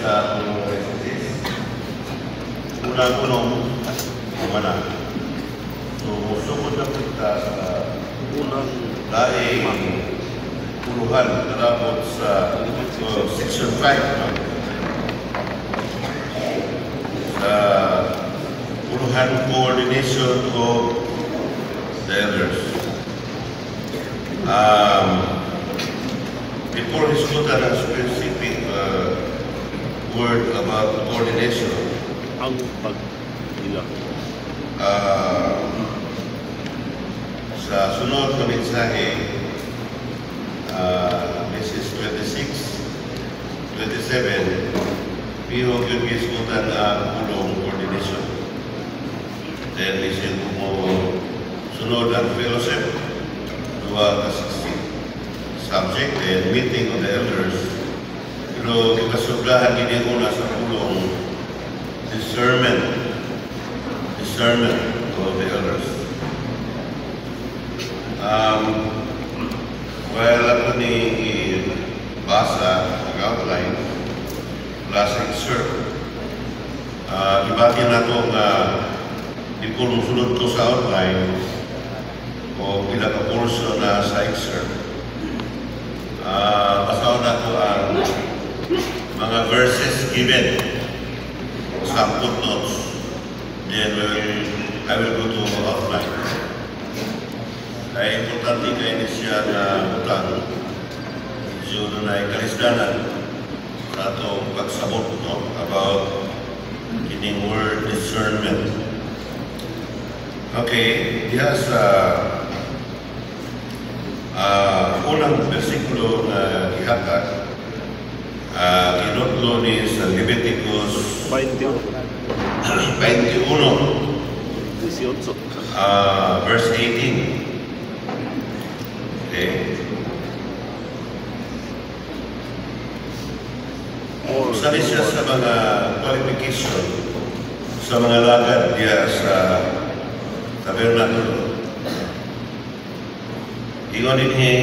sa mga residents. Unang-unong kumana. So, sumod na punta sa unang daing puluhan narabot sa Section 5 sa puluhan coordination of the elders. Before his quote a specific word about coordination, ang pag-ilang sa sunod na mensahe, Mrs. 26, 27, Piro yung giskutan ang pulong coordination. Then, isin mo sunod ang fellowship, dua ka 60 subject, and meeting of the elders. Pero kasublahan din una sa pulong discernment of the elders. While ako ni basa ang outline, last excerpt, ibati na itong kung sunod ko sa outline o pila ka portion na sa excerpt. Basaw na ko ang mga verses given sa footnotes. Then I will go to outline. Kaya importante kayo siya na utang. So, doon ay kalisdanan sa itong pagsabot about kining word discernment. Okay, diya sa unang versikulo na ihatag, kinutlo ni sa Leviticus 21 verse 18. Okay. Sabi siya sa mga qualification sa mga lagad diya sa tabernakulo. Ingon dinhi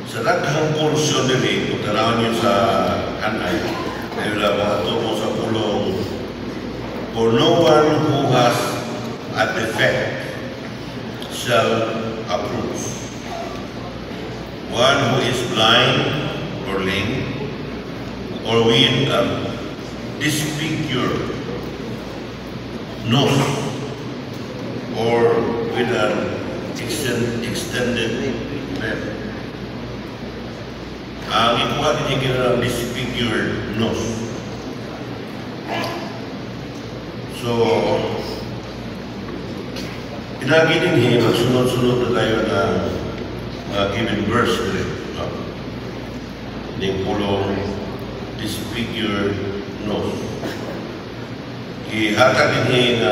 sa daghang porsyon diri kung tanawon niyo sa kanay, ay wala mga tumo sa pulong. For no one who has a defect shall approve. One who is blind or lame or with a disfigured nose or with an extended lip. Ang ikuha din yung disfigured nose. So, pinagi din magsunod-sunod na tayo na given verse rin. Yung pulong disfigured nose. Ihatag din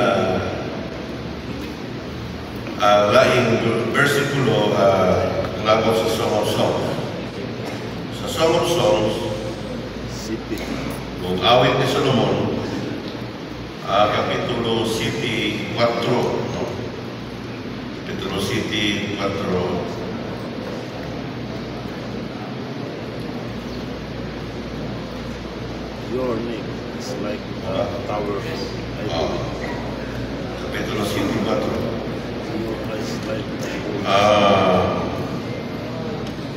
laing versikulo labot sa Song of Songs. Sa Song of Songs, kung awit ni Solomon, Kapitulo 4, Kapitulo 4, Your name is like a tower of ivory. Kapitulo 4. Your eyes like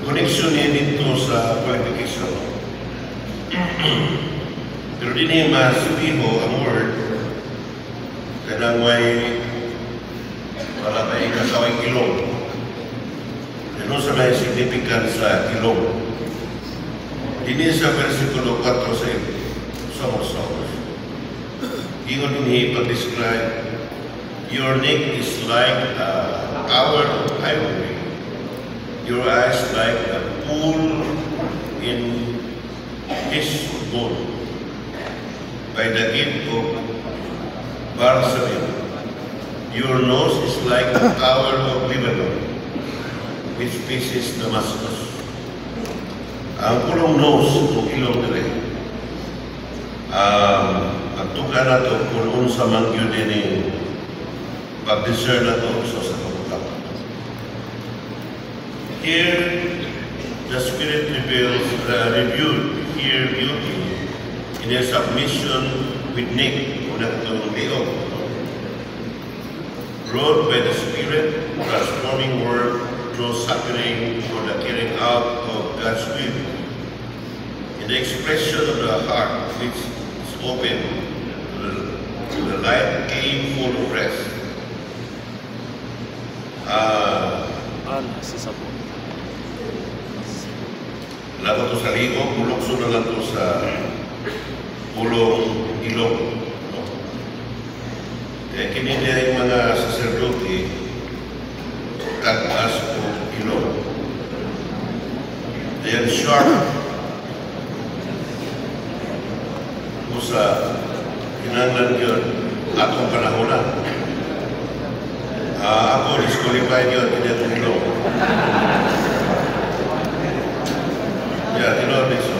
Connection niya dito sa qualification. Pero di niya masubiho ang word kadang way wala tayong kasawang ilong. Ano sa may significance sa ilong? Dini sa versikulo 4 sa Song of Songs. Ingon din pag-describe, your neck is like a tower of ivory. Your eyes like a pool in Heshbon by the gate of Barsalim. Your nose is like the tower of Lebanon, which faces Damascus. Ang pulong nose o ilong nila. Ang tuka na ito kung unsa man yun din pag-discern na ito sa kabutang. Here, the Spirit reviewed here beauty in their submission with Nick, wrought by the Spirit, transforming work through suffering for the carrying out of God's will. In the expression of the heart, which is open to the light, came full of rest. Lago to sa ligo, bulokso na lang to sa pulong ilog. Kaya kinili yung mga saserdote, tag-as o ilog. Ayan, sharp. Kung sa kinanglan yun, atong panahonan. Ako, disqualified yun, hindi itong ilog. Yeah, tinawag din so.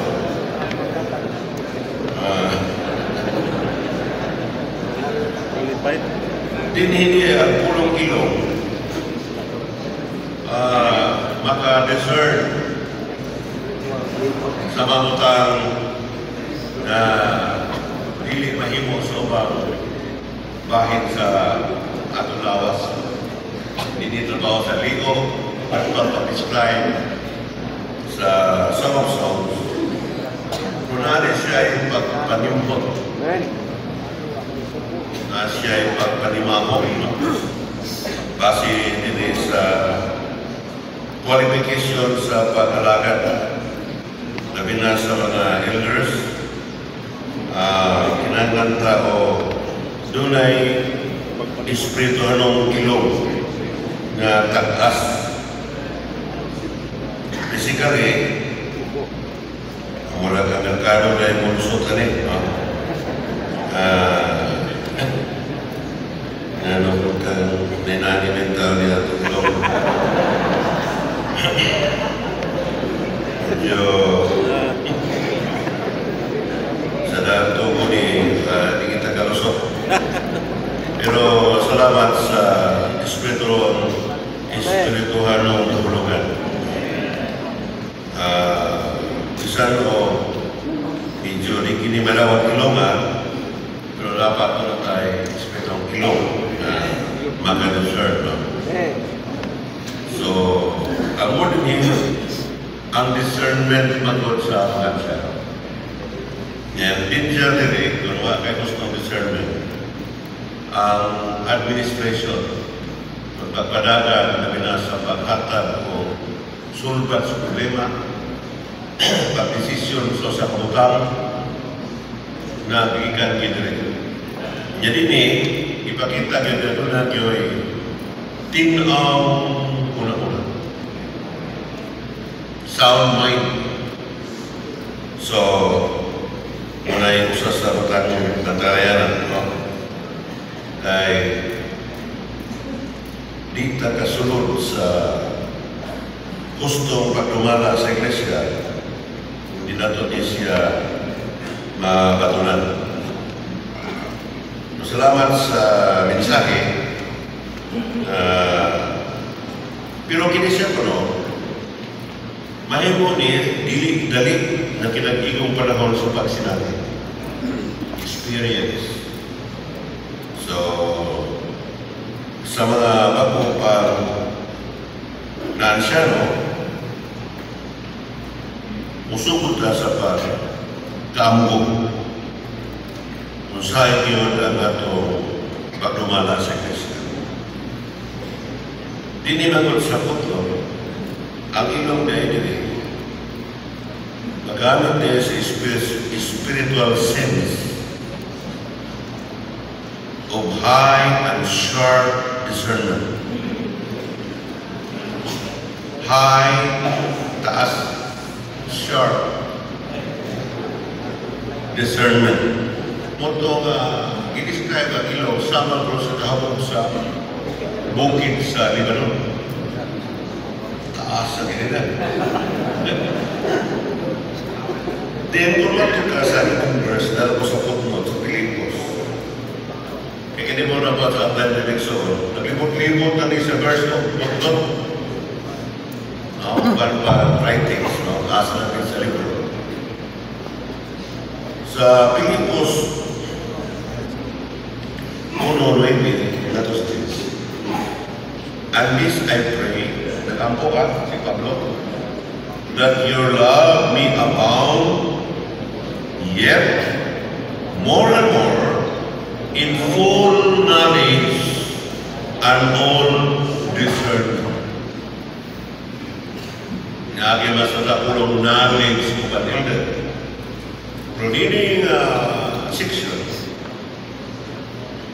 Qualified? Hindi ang pulong ilog maka-discern sa mamutang na dili mahimo sa ubang bahin sa atong lawas. Hindi trabaho sa ligo at pag-describe sa Song of Songs. Kunwari siya ay pagpanimpot. Siya ay pagpanimamok. Base din sa qualification sa pag-alagad. Labi na sa mga elders, kinanglan tao dunay espiritu anong ilog na tag-as. Basically, wala kang merkado na yung mulusot ka rin. Nanong kang nainani mental niya itong ilog. Medyo sa dato ko ni di kita kalusot. Pero salamat sa espirituhan ng nahulugan. Isan ko medyo di kini malawat ilonga, pero dapat ko na tayo espirituang ilong na maka-discern. So, ang more than him, ang discernment magod sa mga siya. And in generally, kung wala kayo gustong discernment, ang administration, pagpapadagan na binasa paghatag o sulbat sa problema, pag-desisyon sa kabutang na bigikan kinire. Jadi ni, ipakita kita doon na kiyo'y tinang una-una. Sound mind. So, muna yung usa sa batang natayanan, no? Kay di ta kasunod sa gustong pagdumala sa iglesia, hindi nato di siya mabatunan. Salamat sa mensahe. Pero kini siya ko, no? Mahimo ni dili-dali na kinag-igong panahon sa pagsinati. Experience. So, sa mga bago pa na ansyano, musugod na sa pagkaambog. Usahay yun ang atong pagdumala sa Kristo. Dinimagod sa putlo, ang ilong na diri, magamit niya sa spiritual sense of high and sharp discernment. High, taas, sharp discernment. Moto nga, i-describe ang ilong sama ko sa kahapon sa bukid sa Lebanon. Taas sa ganila. Then, kung ka sa itong verse, dahil ko sa footnote sa Pilipos. Kaya hindi mo na ba sa Atlantic Nexon, naglibot-libot na sa verse of footnote. writings, no? Asa natin sa libro. Sa Pilipos 1:9, natos this. And this I pray, nagampo ka si Pablo, that your love may abound yet more and more in full knowledge and all discernment. Nagi masada pulong knowledge ko ba nila? Pero ini section,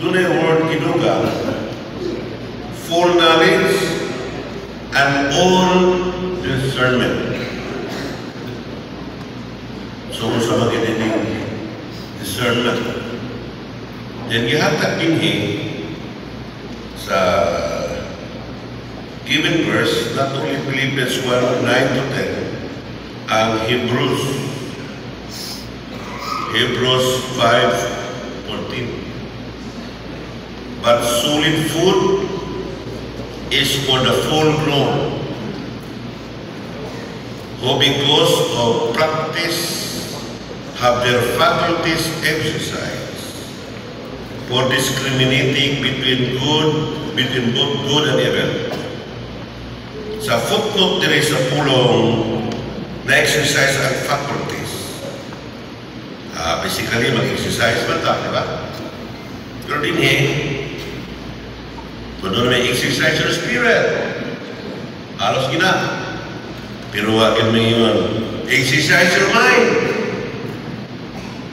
doon ay word kinuga, full knowledge and all discernment. So, sa magidinig discernment. Then, gihatag din sa given verse, not only Philippians 1:9-10, ang Hebrews 5:14. But solid food is for the full grown, who because of practice have their faculties exercised for discriminating between both good and evil. Sa footnote dire sa pulong na exercise ang faculties. Basically, mag-exercise man ta, di ba? Pero din kung doon may exercise your spirit, halos gina. Pero akin may yun, exercise your mind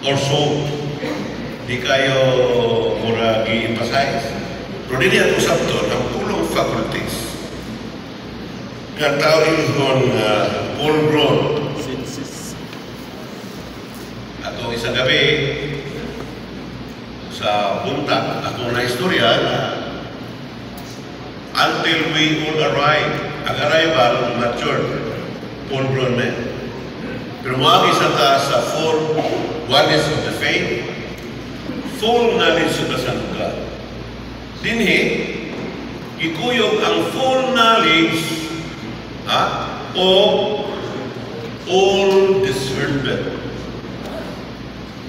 or soul. Di kayo mura i-emphasize. Pero din yan usap doon, ang pulong faculties. Ang tao yun full grown. Ato isang gabi, sa punta, ako na istorya na until we all arrive, ang arrival, matured, full grown men. Pero mga isa ta sa full oneness of the faith, full knowledge of the Son of God. Dinhi, ikuyog ang full knowledge o all discernment.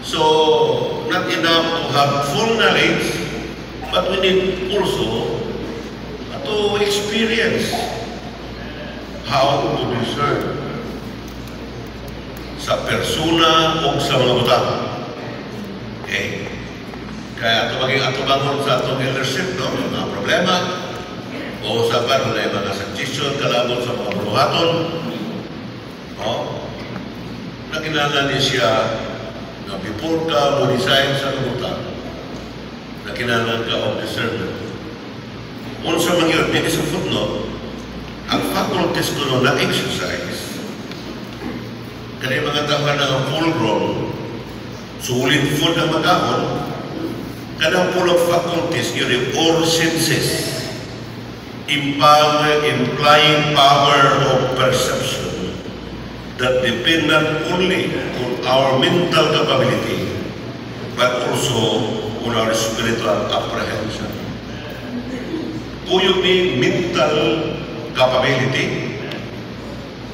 So, not enough to have full knowledge, but we need also to experience how to discern sa persona o sa mga butang. Okay? Kaya ito maging atubangon sa itong eldership, no? Mga problema, o sa paano na yung mga suggestion, kalabot sa mga buhaton, no? Nakinala niya siya na before ka mo design sa butang, nakinala ka of discernment. Unsa man yun, hindi sa footnote, ang faculties ko na exercise, kaya mga tao na full grown, sulit food ang magkakon, kanang full of faculties, yun yung all senses, implying power of perception that depend not only on our mental capability, but also on our spiritual apprehension. Kuyog ni mental capability,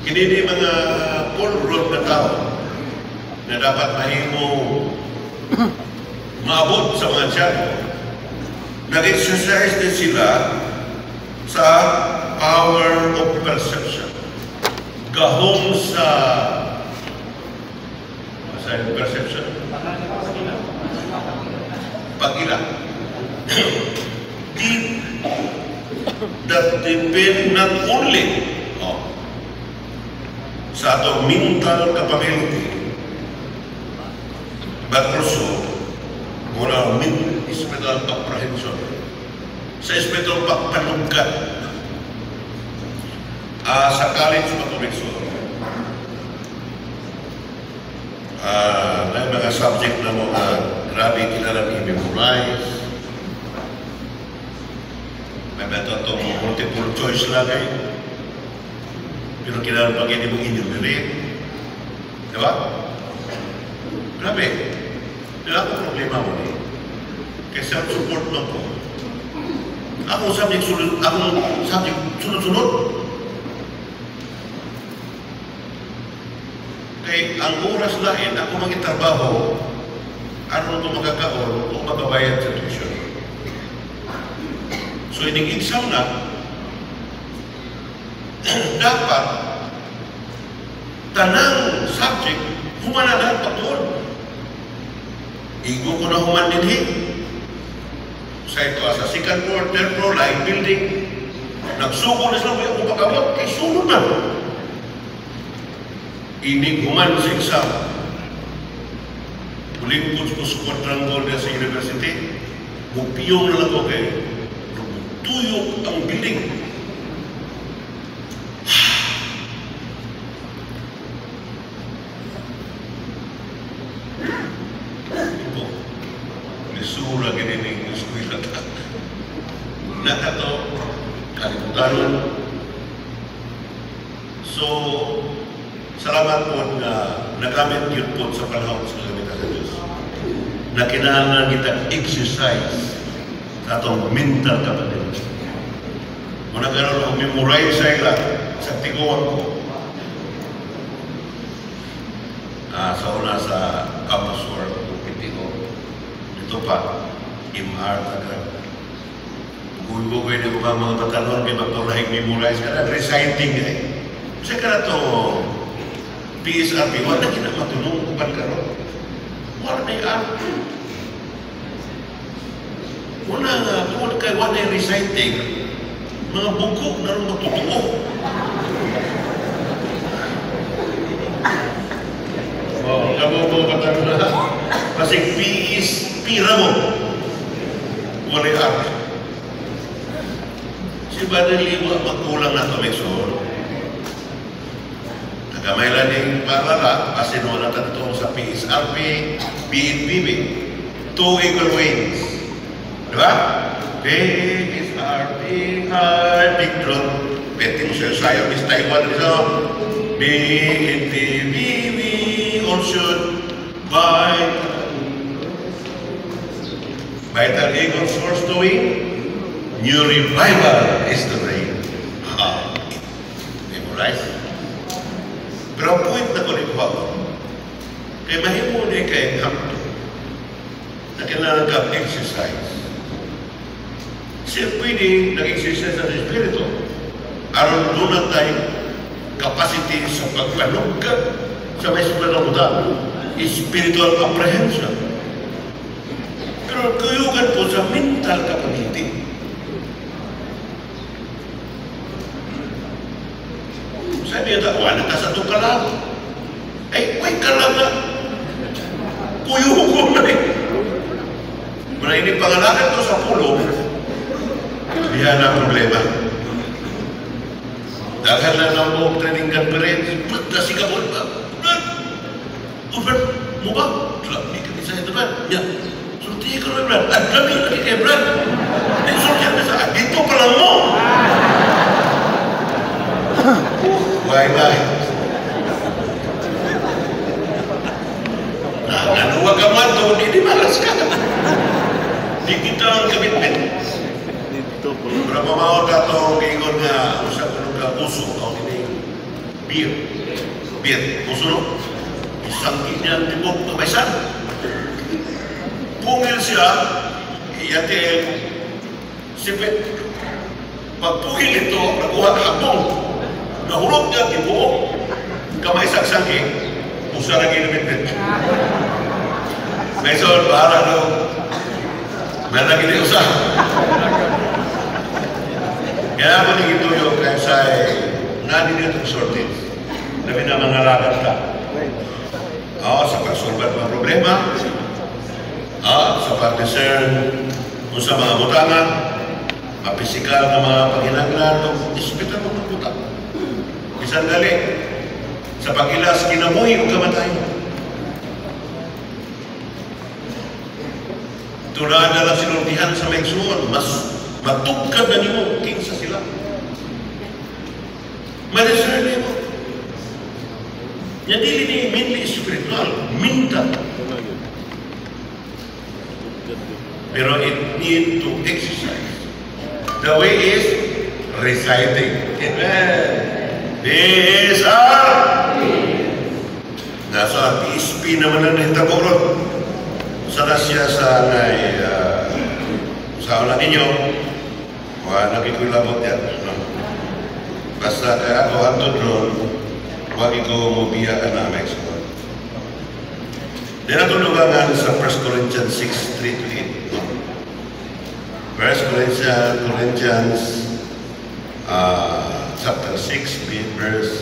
hindi mga full-grown na tao na dapat mahimo maabot sa mga tiyan. Nag-exercise din sila sa power of perception. Gahong sa perception? Pag-ila. Deep that depend not only sa atong mental capability, but also on our spiritual apprehension, sa spiritual pagpanugkat. Sa college matuligso, may mga subject na mga grabe kailangan i-memorize. May method itong multiple choice lang pero kailangan pag hindi mo enumerate. Diba? Grabe. Wala akong problema mo eh. Kaya self-support mo ko. Akong subject sunod-sunod. Kay ang oras lain, ako magitrabaho, aron ko magkakaon o magabayad sa tuition. So, ining exam na, dapat tanang subject, humana lahat pagtuon. Igo ko na human dinhi. Sa ito, sa second floor, third floor, line building, nagsuko na sila, kung pagkabot, kay sunod na. Inig human sa exam. Uling ko sa quadrangle na sa university, bupiyong na lang ko kay tuyok ang building. Ito, lisura ginining eskwela ta. Nakato, kalimutan. So, salamat po na nagamit yun po sa panahon sa kalimutan sa Diyos. Na kinahanglan kita exercise sa atong mental kapatid. Kung nagkaroon ako memorize sa ila, sa tiguan ko. Sa una sa campus work, PTO. Dito pa, MR taga. Bugoy-bugoy na ko ba mga batalon, kaya magtulahing memorize ka na, reciting eh. Kasi ka na ito, PSRP, wala na matulong upan ka ron. Wala na yung art. Wala nga, tungkol kayo wala yung reciting. Mga buko na rin matutuo. Kamu mo patalo na. Kasi pira mo. Wala yung art. Si Badali, magkulang na ito, Mexor. Gamay lang yung parala, kasi noon natin ito sa PSRP, BNPB. 2 equal wings. Diba? PSRP, big drum. Pwede mo siya sayo, Miss Taiwan rin so. BNPB, we all should buy. Vital Eagle source to win. New revival is the rain. Memorize? Pero ang point na ko rin ko kaya mahimo na kay hamdo na kailangan ka exercise. Siya pwede nag-exercise sa espiritu. Aron doon na tayo capacity sa pagpanugkat sa may supernatural spiritual apprehension. Pero kuyugan po sa mental capacity. Sabi niya, wala ka sa tukalang. Ay, may kalaga. Kuyugo na eh. Muna ini pangalakan to sa pulo, diyan ang problema. Dahil na lang mo training conference, kasi ka mo ba? Uber, mo ba? Hindi ka bisa ito ba? Ya, sulti ka rin ba? At kami lagi kay Brad. Ay, sulti ka sa dito pa lang mo. Bye-bye. Nanuwa ka man doon, hindi malas ka. Di kita ang commitment. Pero mamawag ka itong gigon nga usap ko nung uso. Ang ini beer. Beer. Uso no? Isang kinyan tibok na may san. Pungil siya, iyatin sipit. Pagpungil ito, nakuha habong. Nahulog niya, tibuok, kamay saksangking, usa na ginamit. May son, bahala no. May naging usa. Kaya ako nagituyo kaya sa nga din itong shortage. Labi na mga lagat ka. Sa pagsolbat mga problema, sa pag-discern kung sa mga butangan, mapisikal na mga paghinaglan, ispitan mo ng butang. Isang gali, sa pag-ilas, kinamuhi o kamatayan. Tunaan na lang sinultihan sa Mengsuon, mas matugkad na nimo, kinsa sila. Ma-discern mo. Yan dili ni mainly spiritual, mental. Pero it need to exercise. The way is reciting. Amen. These are nasa PSP naman ang nahitaborot. Sana siya sa sa ulan ninyo, nakikilabot yan. No? Basta kaya ako hantod ron, huwag ko mubiyaan na Mexico. Then natulugangan sa 1 Corinthians 6, 3-8. No? 1 Corinthians chapter 6, verse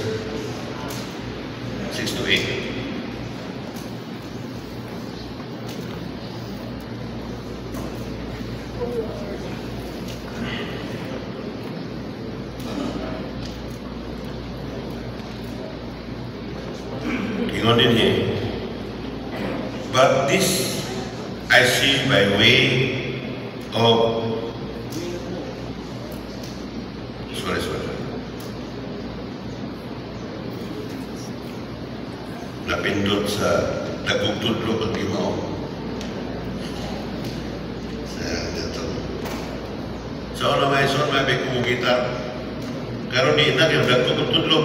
6-8. Ingon din niya, but this I see by way of napindot sa nagugtudlo ang limaw. Sa una may may gitar. Karon di na yung nagugtudlo.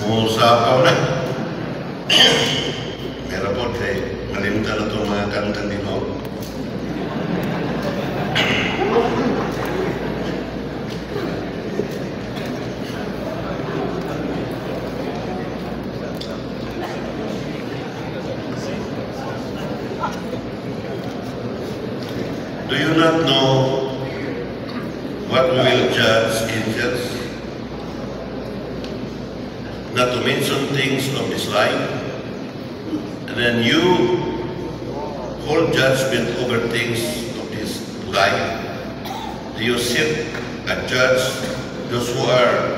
Musapaw na. Meron po kay malimta na itong mga kantang limaw. Do you not know what we will judge angels? Not to mention things of this life, and then you hold judgment over things of this life. Do you sit and judge those who are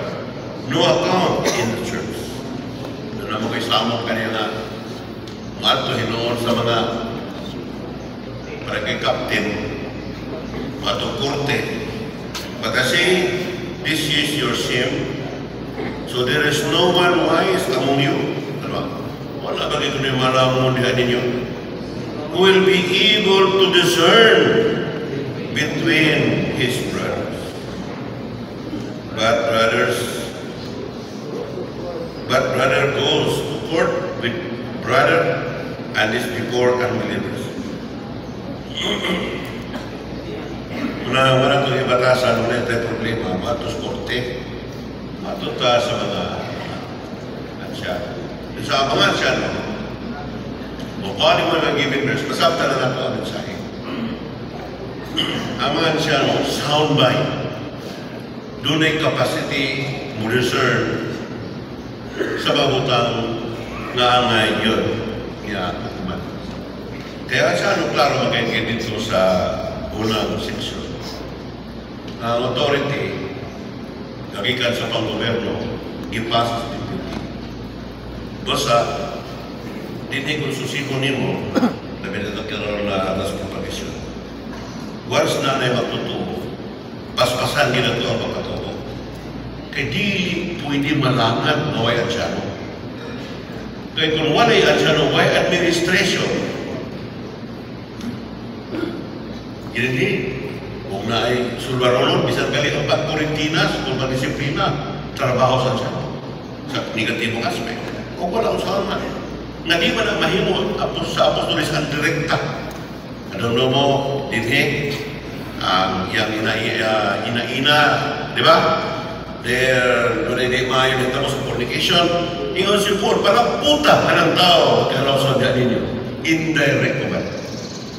no account in the church? Doon na mga Islamok kanina, mato hinoon sa mga barangay captain, mato korte. But I say, this is your shame. So there is no one wise among you. Wala ba ito yung malamon ninyo? Who will be able to discern between his brothers. But brother goes to court with brother and is before unbelievers. Wala ito yung batasan, wala ito yung problema, matos korte. Matuta sa mga ansyan. Sa mga ansyan, mukha ni mga given verse, masabta na nato ang mensahe. Ang mga ansyan, soundbite. Doon ay capacity mo discern sa babutang na angay yun. Kaya siya, klaro magkakit dito sa unang seksyon. Ang authority, kagikan sa pang-goberno, ipasa sa deputy. Basta, hindi kung susikunin mo, na pinatagkaroon na atas kompetisyon. Once na na matutuo, paspasan nila ito ang pagkatuto. Kaya di pwede malangan na way adyano. Kaya kung walay adyano, way administration. Hindi. Kung na ay sulbaronon, bisan kali ang pag-Corintinas, kung pag-disiplina, trabaho sa siya. Sa negatibong aspect. Kung wala usahan man. Nga di ba na mahimo sa apostolis ang direkta. Ano mo, dinhe, ang yang ina-ina, di ba? There, doon ay di mayo nito mo sa fornication. Ingon si Paul, parang puta ka ng tao, kaya raw sa ninyo. Indirect ko ba?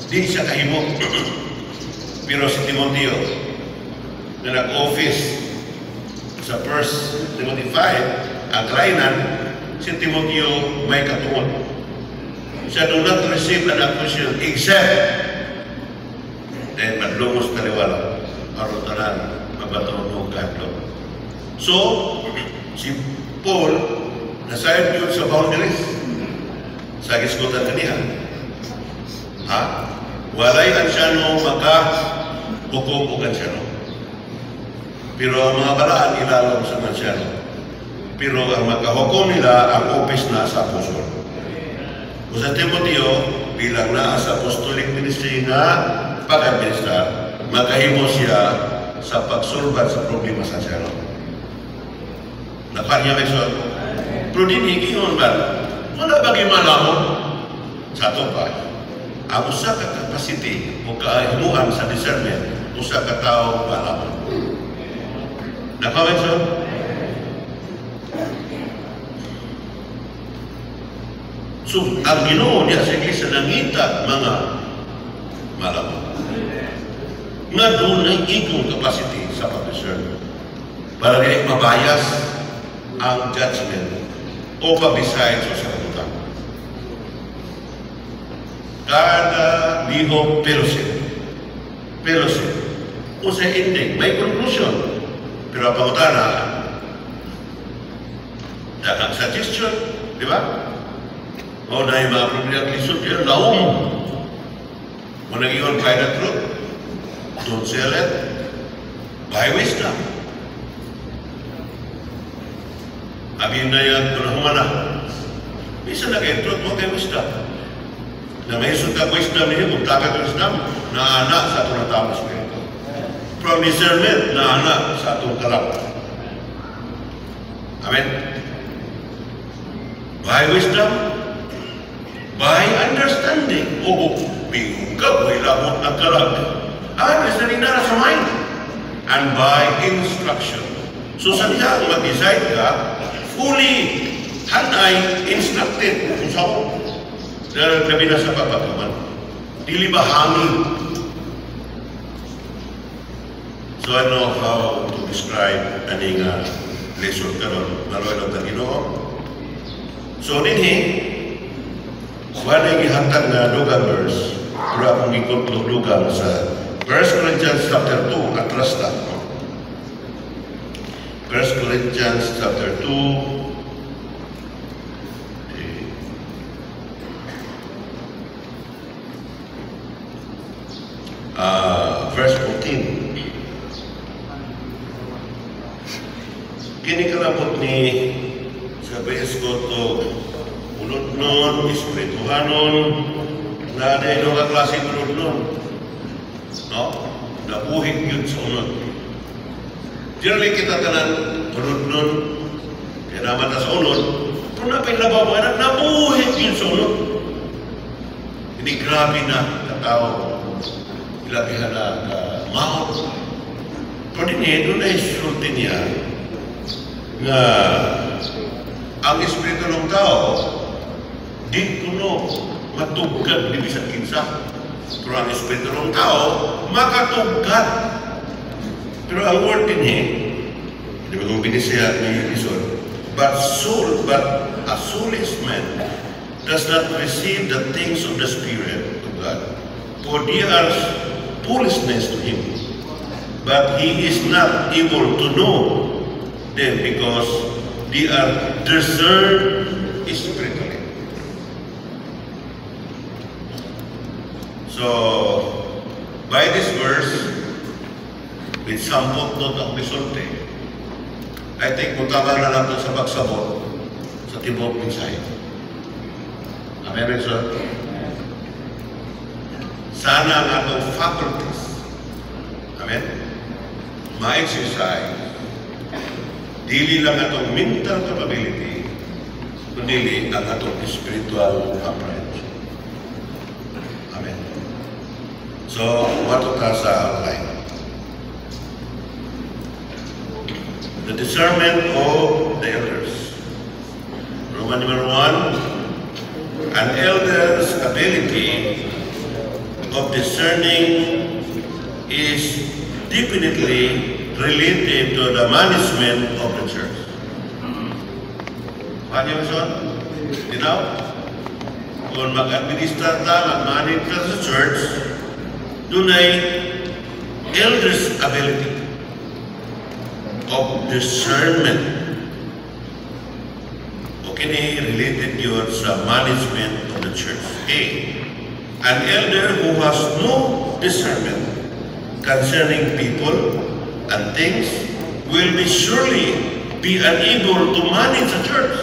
Di siya kahimo. Pero si Timoteo, na nag-office sa 1 Timothy 5, ang kalainan, si Timoteo may katuon. Siya do not receive an accusation except dahil madlungos taliwala, marotanan, mabataon ng kadlo. So, si Paul, nasayad yun sa boundaries, sa gisgutan kaniya. Walay ansyano maka-hukom o ansyano. Pero ang mga balaan ilalam sa ansyano. Pero ang makahukom nila ang office na sa apostol. O sa Timoteo, bilang na sa apostolic ministry na pag-administrar, makahimo siya sa pagsulbat sa problema sa ansyano. Nakanya may so. Pero din higing ba? Wala ba gimalamo sa ato pa? Ang usa ka capacity o kahimuan sa discernment, usa ka tao malamon. Nakawin so? So, ang Ginoo niya sa iglesia nangita mga malamon. Nga doon ay ikong capacity sa pag-discern. Para hindi mabayas ang judgment o pag-decide sa kabutan. Kada lihok fellowship. O sa ending, may conclusion. Pero ang pangutana, dagang suggestion, di ba? O na yung mga problema lisod yun, laong. Kung nag-iwan by the truth, don't sell it, buy wisdom. Abin na yan, kung humana. Bisa na kayo truth, huwag kayo wisdom. Na may isang wisdom niya, kung takat wisdom, na anak sa itong natapos spirito. From discernment, na anak sa itong kalap. Amen? By wisdom, by understanding. O, bingung ka, may labot ng kalap. Understanding na sa mind. And by instruction. So, sa niya, mag-decide ka, fully, hanay, instructed. Kung saan, dahil labi na sa papagaman. Dili ba hangin? So I know how to describe aning lesson karon naroy lang Ginoo. So dinhi wala gihatag na dugang verse pero akong gikutlog-dugang sa 1 Corinthians chapter 2 atras ta. 1 Corinthians chapter 2 verse 14. Kini kalabot ni sa Besko to unod nun, espirituhanon, na ada ino ka klase unod nun. No? Nabuhig yun sa unod. Generally kita tanan unod nun, kaya naman na sa unod, kung napinlabaw ka na, nabuhig yun sa unod. Hindi grabe na katao. Ilabihan na mahot. Pero din doon ay sulti niya na ang espiritu ng tao di kuno matugad di bisag kinsa. Pero ang espiritu ng tao makatugad. Pero ang word din hindi ba kung binisya ni Lison, but a soulless man does not receive the things of the Spirit of God. For they are foolishness to him, but he is not able to know them because they are discerned spiritually. So, by this verse, with some footnote ang bisulti, I think mutagal na natin sa pagsabot sa tibok mensahe. Amen, sir? Sana ang atong faculties, amen, ma-exercise, dili lang atong mental capability, kundi ang atong spiritual approach. Amen. So, what ta sa outline? The discernment of the elders. Roman number 1, an elder's ability of discerning is definitely related to the management of the church. Paano yun, son? You know? Kung mag-administrar ta, mag-manage ka sa church, doon ay elders' ability of discernment. Okay, related yun sa management of the church. An elder who has no discernment concerning people and things will be surely be unable to manage a church.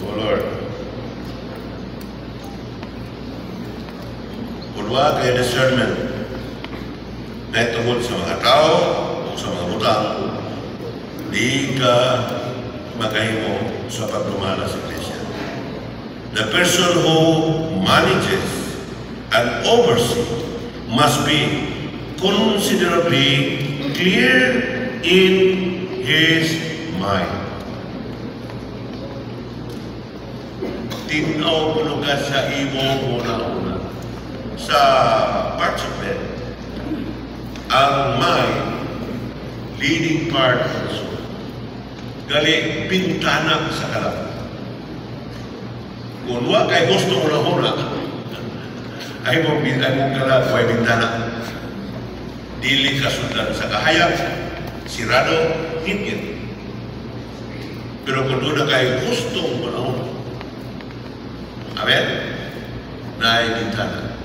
Oh Lord. Kung wala kayo discernment na itungkol sa mga tao o sa mga butang, di ka makahimo sa pagdumala sa iglesia. The person who manages and oversees must be considerably clear in his mind. Tinaw ko ka sa imo una-una. Sa parchment, ang mind, leading part of the soul. Gali, bintana sa kalap. Kung wa kay gusto mo na huna, ay mong kalap, ay bintana. Dili kasundan sa kahayag, sirado, higit. Pero kung doon na kayo gustong manahon, amen? Na ay bintana.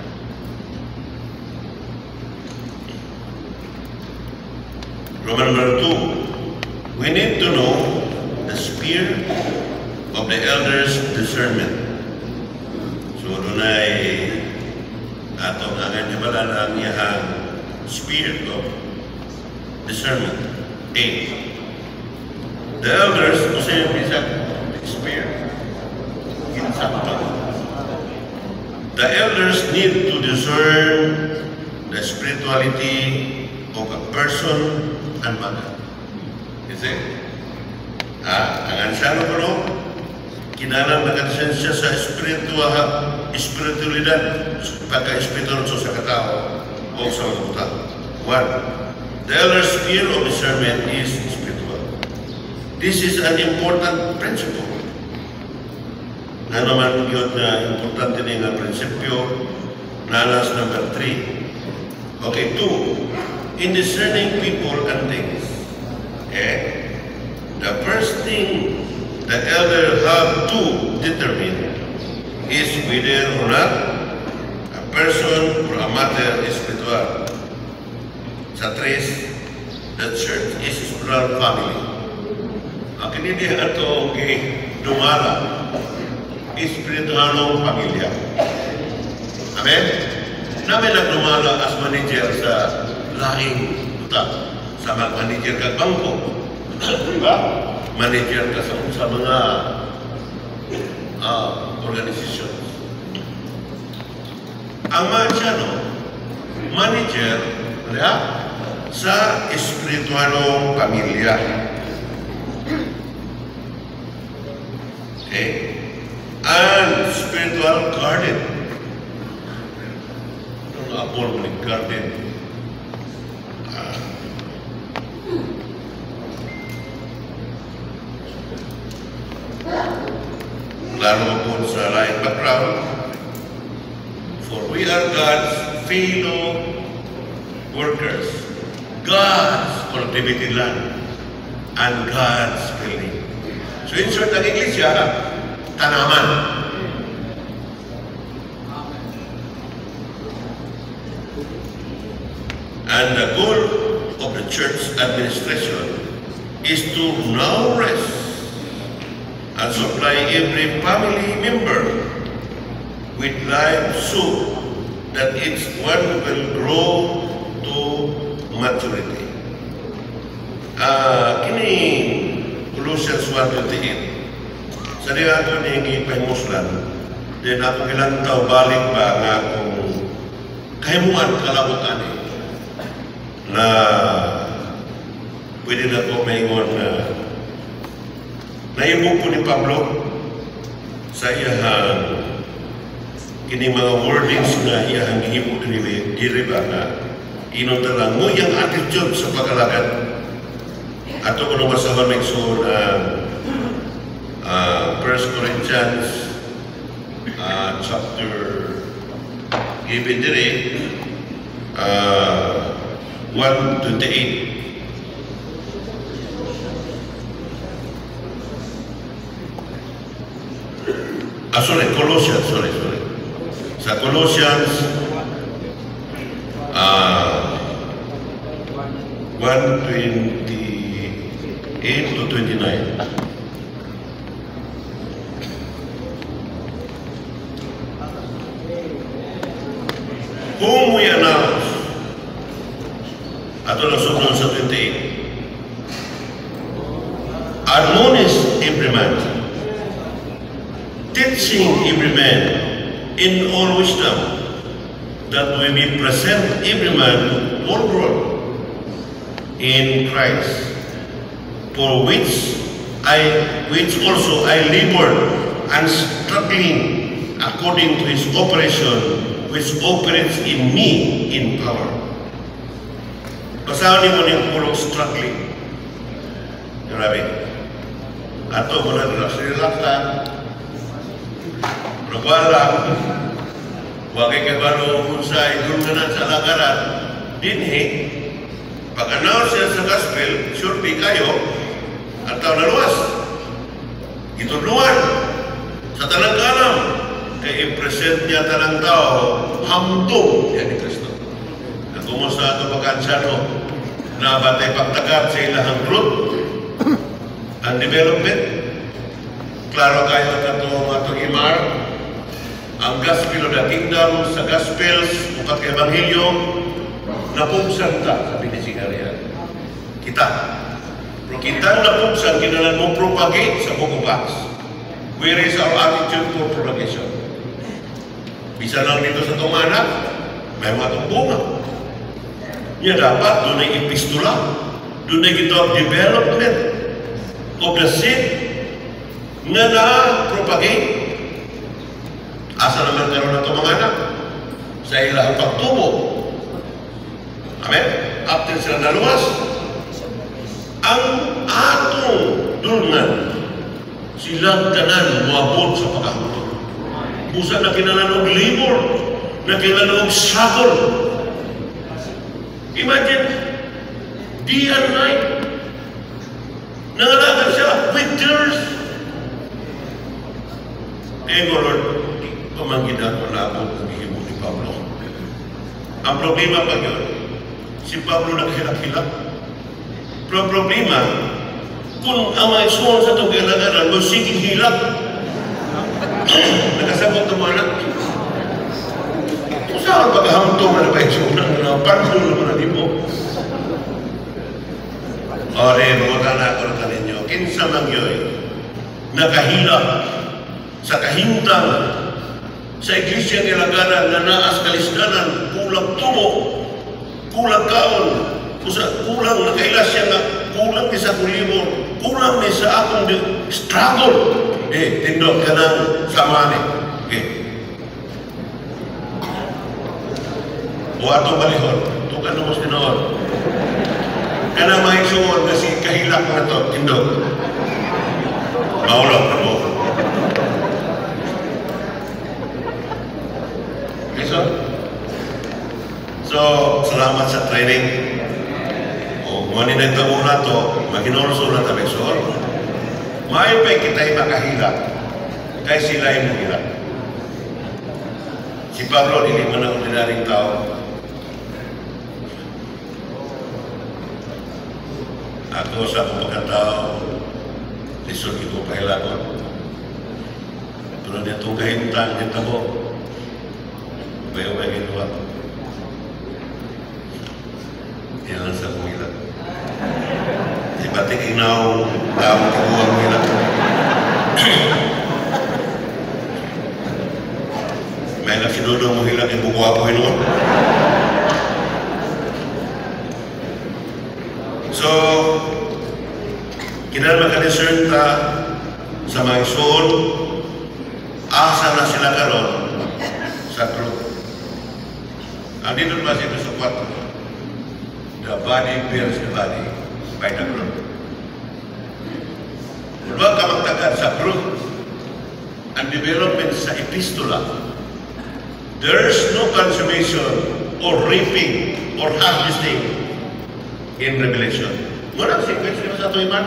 Roman number 2, we need to know the spirit of the elders' discernment. So doon ay atong angan niya pala ang iyahang spirit of discernment. A. The elders, kasi yung isa, spirit. The elders need to discern the spirituality of a person and matter. Is it? Ang anciano ko no, kinalang nakasensya sa spiritualidad pagka-espiritu sa katao o sa mga butang. 1. The elder's sphere of discernment is spiritual. This is an important principle. Na naman yun na importante din ang prinsipyo na alas number 3. Okay, 2. In discerning people and things, the first thing the elder have to determine is whether or not a person or a matter is spiritual. Sa 3, the church is a spiritual family. Ang kinindi ato dumala, espiritualong pamilya. Amen? Namin nagdumala as manager sa laing utang. Sa mag-manager ka bangko. Diba? Manager ka sa mga organizations. Ang mansyano, manager sa espiritualong pamilya. Okay? And spiritual garden. Ang apol ng garden. Lalo po sa lain background, for we are God's fellow workers, God's cultivated land, and God's building. So in short, ang iglesia, tanaman. And the goal of the church administration is to now rest and supply every family member with life so that each one will grow to maturity. Kini Colossians 1:28. Sa diyan ko ni Pahimuslan, din ako ilantaw balik ba nga kung kahimuan kalabutan na pwede na ko maingon na naibog po ni Pablo sa iyahang kini mga wordings na iyahang gihimo diri ba na inon talang mo yung attitude sa pagkalagad. Ato ko naman sa Manexo na 1 Corinthians chapter given diri 1:28. Colossians, sorry. Sa Colossians 1:28 to 29. Whom we announce, ato na sunod sa 28. admonish every man, teaching every man in all wisdom, that we may present every man all grown in Christ, for which also I labored and struggling according to his operation, which operates in me in power. Basahin mo yung pulong struggling. Grabe. Ato mo na relaxan. Wala. Wagay ka baro kung sa idulganan sa lagaran. Dinhi, pag-announce siya sa gospel, sure di kayo, at tao naluwas. Itulungan sa tanang kalam. Kaya i-present niya tanang tao, hamdong yan ni Kristo. Na kumusta ito pagkansano, na batay pagtagat sa ilahang truth, ang development. Klaro kayo atong imar, ang gospel of the kingdom sa gospels, upat evangelyo, napugsan ta, sabi ni Sigarian. Kita. Pero kita napugsan, kinalan mo propagate sa book of Acts. Where is our attitude for propagation? Bisa lang dito sa itong anak, may mga itong bunga. Yan dapat, doon ay epistula, doon ay ito ang development of the seed na na-propagate. Asa naman karoon na ito mga anak? Sa ilang pagtubo. Amen? After sila naluwas, ang atong dulngan, silang tanan muabot sa pagkahutol. Busa na kinalan og labor, na kinalan og struggle. Imagine, day and night, nangalagan siya with tears. Lord, pamangkin ako na ako naghihimo ni Pablo. Ang problema pa yun, si Pablo naghilak-hilak. Pero ang problema, kung ang mga isuon sa itong kailangan, masiging hilak. Nakasabot ng mga anak. Kung saan pagkahamtong na ba isuon na pansin naman na di mo? O rin, wala na ako na ninyo. Kinsa lang yun, nakahilak sa kahintang sa iglesia ng Ilagaran na naas kalisdanan, kulang tubo, kulang kaon, kulang na kailas siya nga, kulang ni sa kulimon, kulang ni sa akong struggle. Tindog ka ng samani. O atong balihon, tukan mo sa tinoon. Kana may suon na si kahilak na to, tindog. Maulog na mo. So, salamat sa training. O, kung ano na ito muna ito, maginulso na tabi. So, may pa kita'y makahilak. Kaya sila yung mahilak. Si Pablo, hindi man ang ordinaryong tao. Ako sa akong pagkatao, lisod ko pahilakon. Pero nitong kahintang, nito mo, bayo-bayo ginawa ko. Yan lang sa akong ilang. Di batik inaw, tawag ko ang ilang. May nagsinudo mo ilang yung bukuha ko inuwan. So, kinalaman ka discern ta sa mga isuon, asa na sila karon sa truth. Ang dito naman siya sa 4. The body bears the body by the truth. Kung huwag ka magtagad sa truth, ang development sa epistula, there's no consummation or reaping or harvesting in Revelation. Walang sequence nyo sa ito, Iman.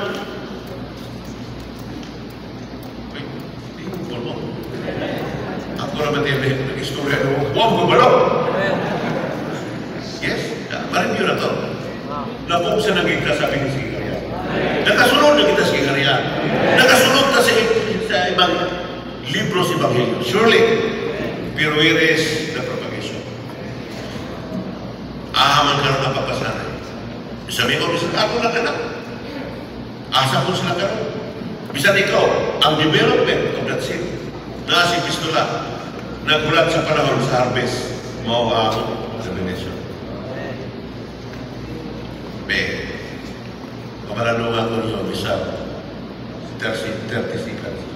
Wait, hindi mo po. Ako naman tayo nag-istorya nyo. Huwag mo ba? Yes, marin yun na ito. Napong sa naging kasabi ni Sigarian. Nakasunod na kita Sigarian. Nakasunod na sa ibang libro sa Ebanghelyo. Surely, pero where is the propagation? Ahaman ka na napapasanay. Sabi ko, ako lang anak. Asa ko sila karoon. Bisan ikaw, ang development of that seed, na si Pistola, nagulat sa panahon sa harvest, mao ang germination. B. Kamaranungan ko niyo, bisa 30 seconds.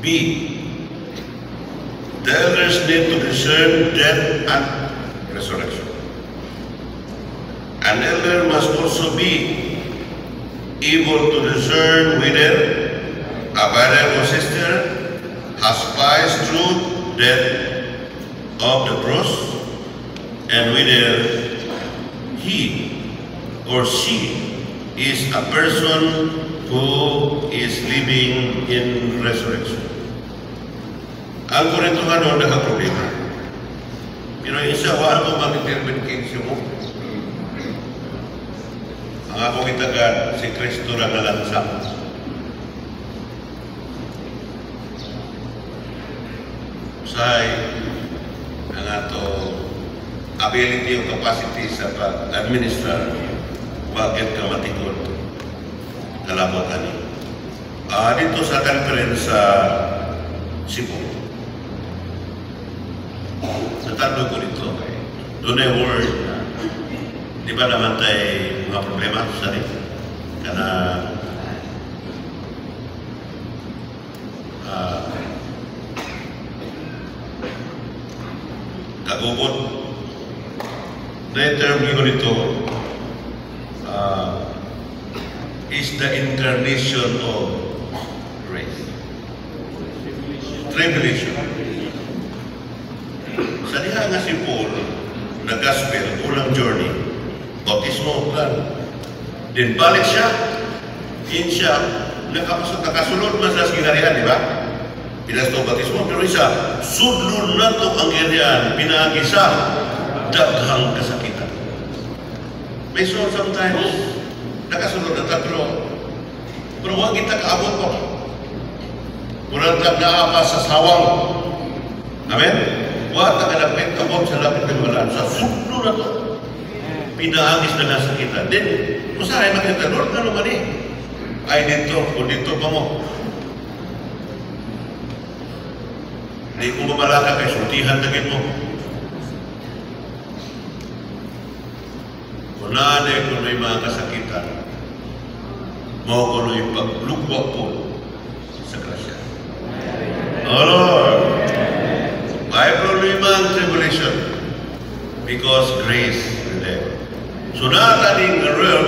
B. The elders need to discern death and resurrection. An elder must also be able to discern whether a brother or sister has passed through death of the cross and whether he or she is a person who is living in resurrection. Ang Korintohan noon nagka-problema. Pero yung isa, wala ko mag-intervene kayo mo. Ang akong itagad, si Kristo lang nalansang. Usay, ang ato ability o capacity sa pag-administer, bakit ka matikot? Kalabot ani. Dito sa conference sa Cebu, natanong ko dito, doon ay word na, di ba naman tayo mga problema sa rin? Kana, kagubot, na-term ko dito, is the incarnation of grace. Tribulation. Sa diha nga si Paul, na gospel, unang journey, bautismo, plan. Then balik siya, in siya, nakasunod man sa ginarihan, di ba? Pinas to bautismo, pero isa, sudlon na to ang ginarihan, pinagisa, daghang kasakitan. May so sometimes, nakasunod na tatlo, pero huwag kita kaabot ko. Murang tag-naapa sa sawang. Amen? Huwag taga-lapit abot sa lapit ng walaan. Sa sudlo na to, pinahagis na nasa kita. Then, kung saan ay makita, Lord, na naman eh. Ay dito, o dito pa mo. Hindi ko mamalaka kay sultihan tagin mo. Kunaan eh kung may mga kasakitan, mau ko nung ipaglugwag po sa grasya. Oh Lord, may problema ang tribulation because grace is there. So nataning real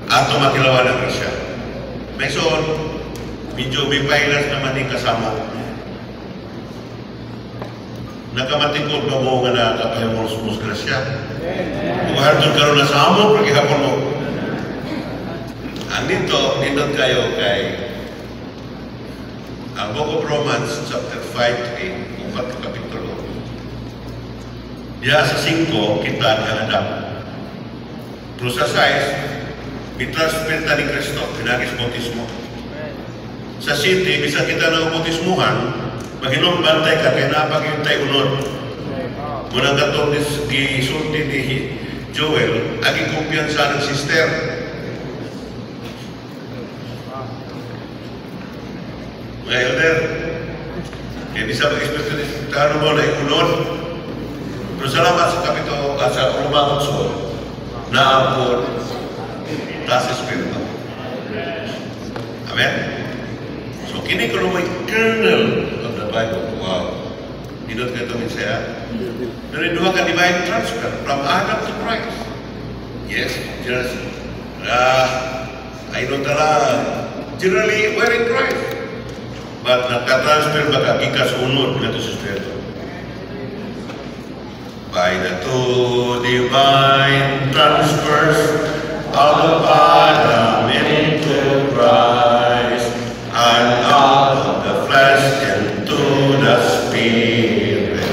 ato makilawan ang grasya. May son, medyo may pailas naman yung kasama. Nakamatikod na mo nga na kapahimos grasya. Kung harapin ka rin na sa amo, pagkihapon mo. Andito, nindot kayo kay ang Book of Romans, chapter 5 to 8, 4 kapitulo. Diya sa 5, kita ang Adam. Pero sa 6, itransfer ta ni Kristo, pinagis bautismo. Sa 7, bisa kita na bautismuhan, Panginoon, bantay ka, kaya napag-intay unod. Munang katong gisulti ni Joel, aging kumpiyansa ng sister. Mga elder, kaya di sa mag-expect ni Tano mo na unod. Pero salamat sa kapito at sa Romang Sol, naapod tas Espiritu. Amen? So, kini ko naman kernel of the Bible. Wow. Dinot ka ito minsaya. Narinduha ka divine transfer from Adam to Christ. Yes, just, I know tala, generally we're in Christ. But nagka-transfer ba ka, ikas unod na ito sa Espiritu. By the two divine transfers out of Adam into Christ, and out of the flesh into the Spirit.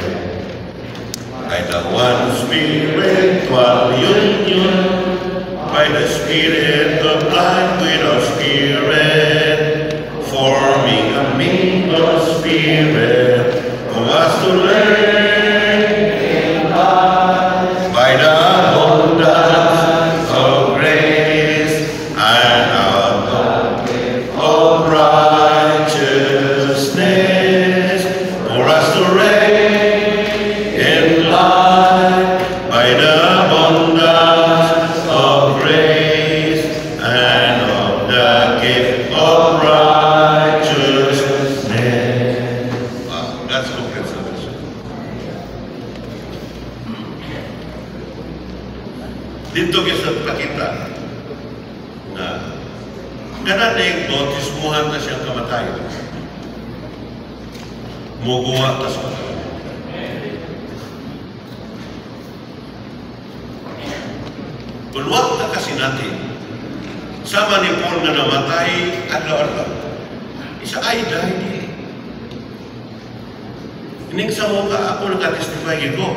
the one spiritual union, by the Spirit of life with our spirit, forming a mingled spirit who has to learn in life by the abundance of grace and of righteousness, for us to reign in life by the abundance of grace and of the gift of righteousness. Wow, that's complete salvation. Dito kita pakita na ganun na yung bautismuhan na siyang kamatayan. Muguha ta sa katawan. Bulwak na kasi natin, sama ni Paul na namatay adlaw-adlaw. Isa ay dahil dili. Ining sa mga ako nakatestify ko,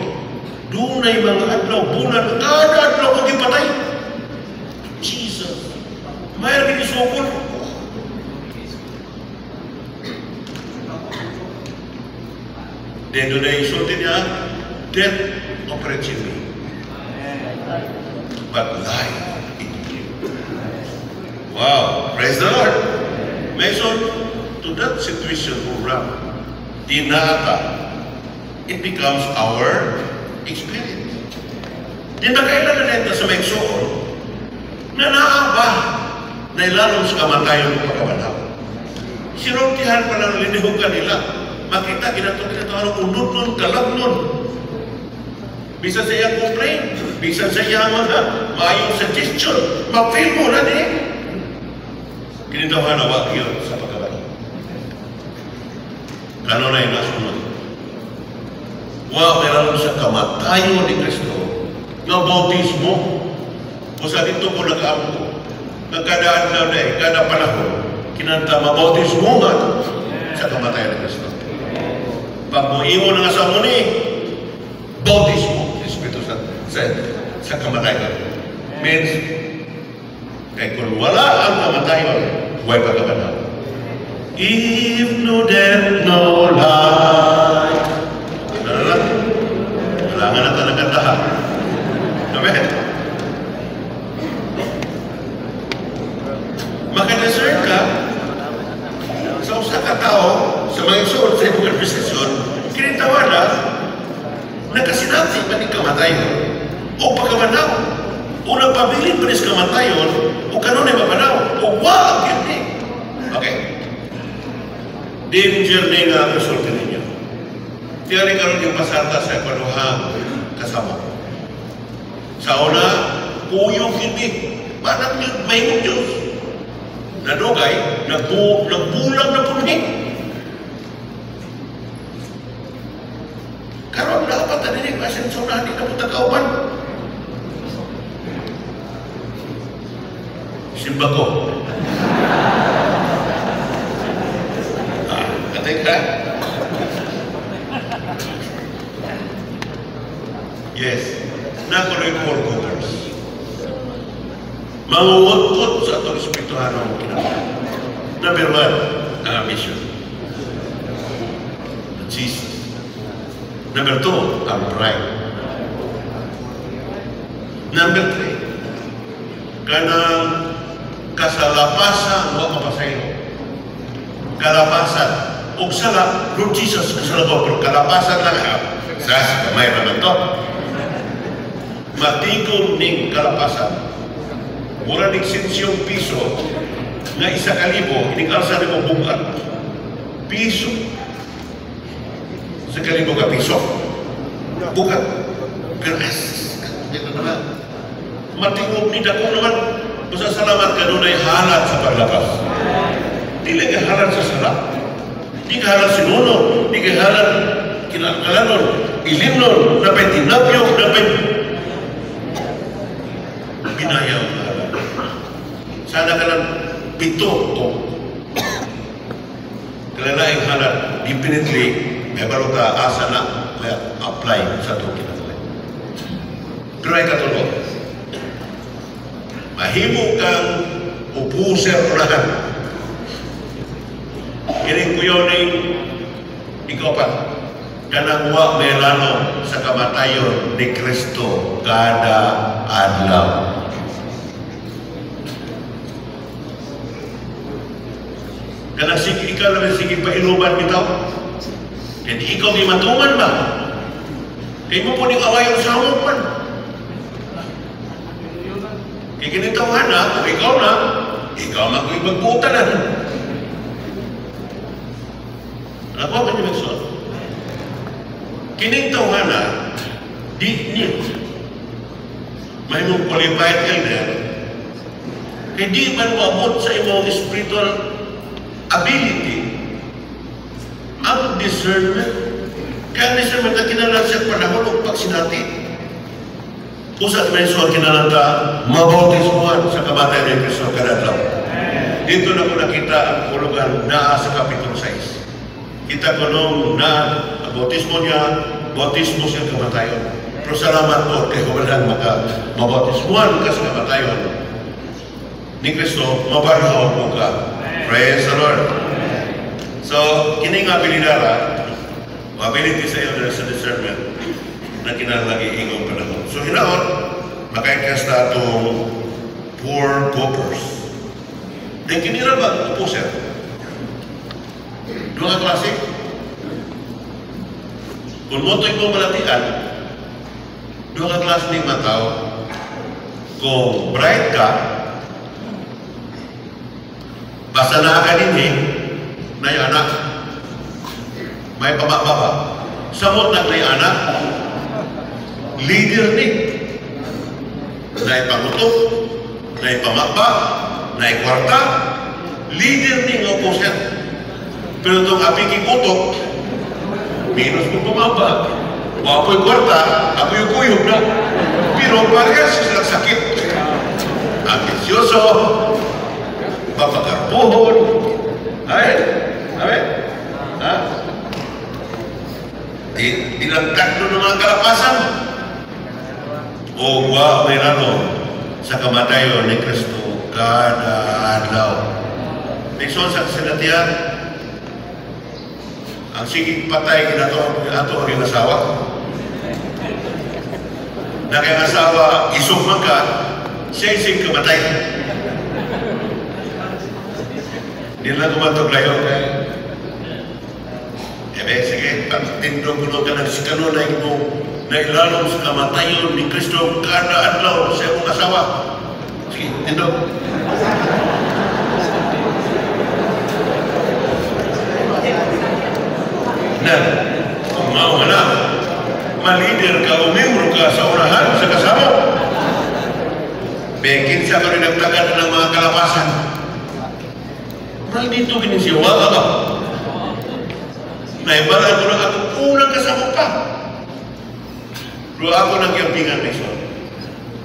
doon na yung mga adlaw, bulan, kada adlaw ko gipatay. Jesus. Mayroon ginisukol. Then doon na isulti niya, death operates in me. But life in you. Wow, praise the Lord. Mason, to that situation who ran, dinata, it becomes our experience. Di ba kailan na sa Mexico, na naaba, na ilalong sa kamatayon ng pagkabanaw. Sinuntihan pa lang linihugan nila. Makita, ginatong unod nun, kalab nun. Bisa sa iyang complain, bisa sa iyang mga mayong suggestion, mag-feel mo na niya. Kinitawahan na wag yun sa pagkabanaw. Kano na yung nasunod? Wow, meron sa kamatayon ni Kristo, na bautismo, o sa dito ko nag-ampo, nagkadaan na na kada panahon, kinanta mabautismo nga sa kamatayon ni Kristo. Pag mo imo na nga sa muni, bautismo, Espiritu Santo, sa kamatayon. Means, kaya kung wala ang kamatayon, huwag pagkabanaw. If no death, no life. Kailangan na talaga tahan. Amen. Maka-discern ka sa usa ka tao sa mga isoon sa ibang organisasyon, kinitawa na nakasinati pa ni kamatayon o pagkamanaw o nagpabilin pa ni kamatayon o kanunay mapanaw o wag yun eh. Okay. Danger na nga resulta ninyo. Tiyari karoon yung pasarta sa ikaluhang kasama. Sa una, kuyog hindi. Manang yun, may Diyos. Nadugay, nagbulang na pundi. Karoon dapat na dinig, asenso na hindi na po tagauban. Simba ko. Katay ka? Yes. Nakuloy for gooders. Manguwagkot sa atong espirituhan ng kinakain. Number one, ang mission. Jesus. Number two, ang pride. Number three, kanang kasalapasan o mapasayo. Kalapasan. O sala, Lord Jesus, kasalapasan. Pero kalapasan lang ha. Sa kamay naman to. Matigom ning kalapasan. Mura ning sinsyong piso na 1,000, inikalsa na mo bungat. Piso. 1,000 ka piso. Bukat. Garas. Ito naman. Matigom ni dako naman. Basta salamat ka doon ay halat sa paglabas. Dili ka halat sa sala. Di ka halat sinuno. Di ka halat kinakalanon. Ilimnon. Napay tinapyok. Napay binayaw na halat. Sana ka lang pito o kalalaing halat. Definitely, may balota asa na apply sa ito kinakalain. Pero ay katulog. Mahimo kang upuser unahan. Kining kuyo ni ikaw pa. Kanang wa melano sa kamatayon ni Kristo kada adlaw. Kanang sige ikaw naman sige painuman bitaw. Kaya di ikaw may matuman ba? Kaya mo po ni awayon sa amok man. Kaya kinitawhan na, kung ikaw mag-ibagbutan na. Ano ba niyo magsuot? Kinitawhan na, di niyo. May mong qualified elder, kaya di man maabot sa imong spiritual ability ang discernment. Kaya ang discernment na kinalang siya panahon o pagsinati. Pusat may suwag kinalang ka, mabautismuhan sa kamatay ni Kristo kadadlaw. Dito na ko nakita ang kulugan na sa Kapitulo 6. Kita ko nung na ang bautismo niya, bautismo siya kamatayon. Pero salamat po kay walang mabautismuhan ka sa kamatayon ni Kristo, mabarhaw po ka. Praise the Lord. So, kini nga bilidara, ability sa iyo sa discernment na kinalagi ingong panahon. So, hinaon, makaikas na itong poor paupers. Then, kinira ba upo siya? Dua klase. Kung mo ito'y pumalatian, dua klase ni mataw, kung bright ka, basta na ka din na yung anak, may pababa. Samot na yung anak, leader ni. Na ipangutok, na ipamaba, na ikwarta, leader ni ng oposyan. Pero itong aping utok, minus kung pamaba. Wapoy kwarta, apoy kuyog na. Pero parehas silang sakit. Ambisyoso, papagarpuhon. Ay, ha? Dinagdag doon ng mga kalapasan. O wa may rano sa kamatayon ni Kristo kada adlaw. Nixon sa kasinatihan, ang sigig patay ato ang asawa. Na kayang asawa, isugman ka, siya isig kamatay. Hindi lang kumatog layo kay sige, pagtindog ko ka ng sikano na ilalong sa kamatayon ni Kristo kada adlaw sa iyong asawa. Sige, tindog. Na, kung mawala, malider ka o membro ka sa unahan sa kasama. Bekin siya ka rin nagtagan ng mga kalapasan. Mahal dito kinisiwa ka. Naibalan ko na ako unang kasama pa. Pero ako nang yampingan may son.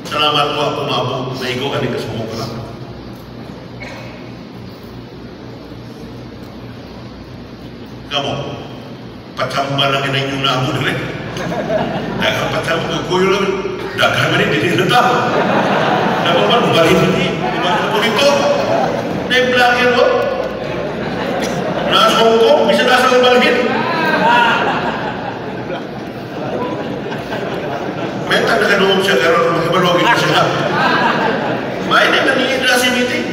Salamat po ako maabot na ikaw ka kasama pa. Kamu, patsamba lang ina inyong naabot rin. Dahil patsamba ko kuyo lang, daghan man hindi na tao. Dapat man, balik hindi. Diba ko dito? Na-blogger mo? Nasa Hong Kong, bisa nasa Labalhin. Meta na kanong siya karoon, magkabalogin na siya. May na naningin na si meeting.